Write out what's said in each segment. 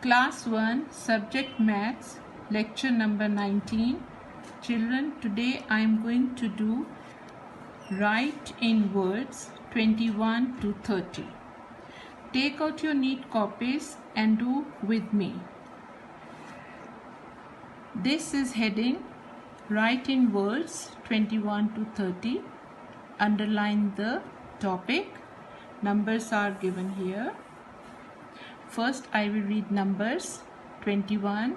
Class 1, Subject Maths, Lecture number 19. Children, today I am going to do Write in Words 21 to 30. Take out your neat copies and do with me. This is heading Write in Words 21 to 30. Underline the topic. Numbers are given here. First, I will read numbers 21,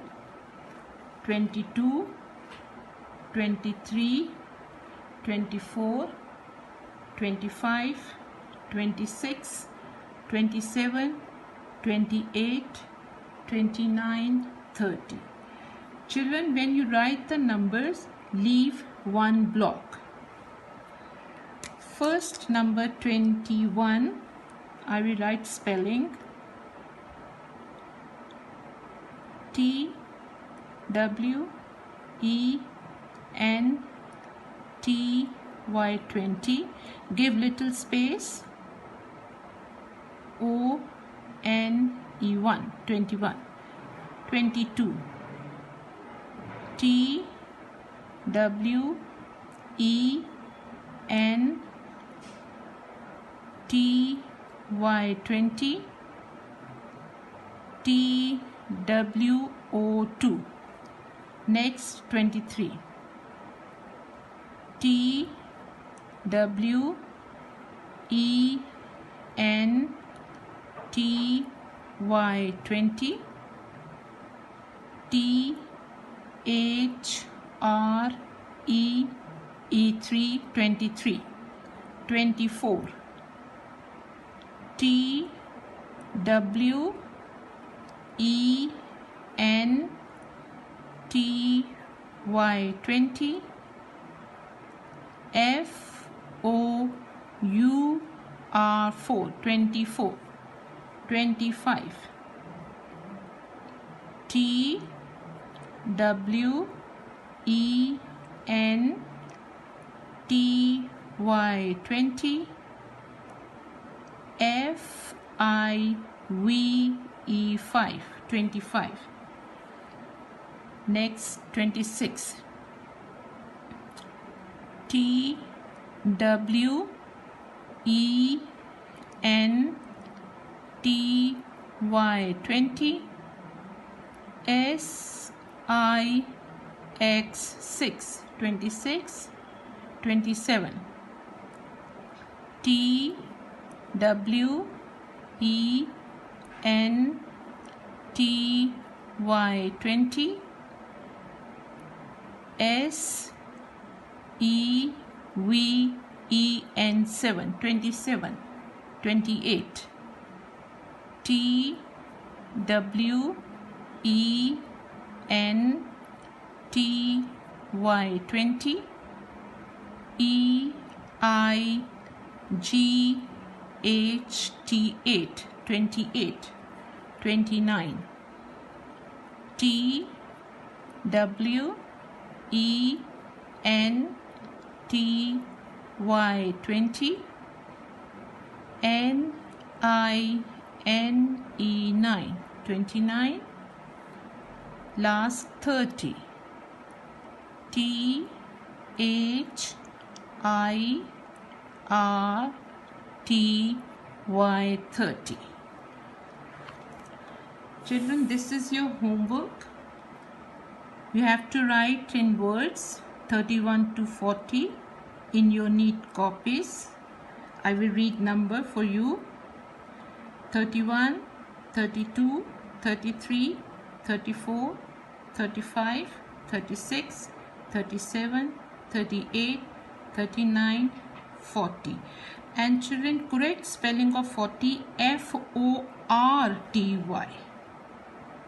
22, 23, 24, 25, 26, 27, 28, 29, 30. Children, when you write the numbers, leave one block. First, number 21, I will write spelling. TWENTY, give little space, ONE, 21, 22, TWENTY, TWO2. Next, 23, TWENTY, THREE, 23, 24, TWENTY, FOUR, 24, 25, TWENTY, FIVE, 25. Next, 26, TWENTY, SIX, 26, 27, TWENTY, SEVEN, 27, 28, TWENTY, EIGHT8, 28, 29, TWENTY, NINE, 29. Last, 30, THIRTY, 30. Children, this is your homework. You have to write in words 31 to 40 in your neat copies. I will read number for you: 31, 32, 33, 34, 35, 36, 37, 38, 39, 40. And children, correct spelling of 40, FORTY.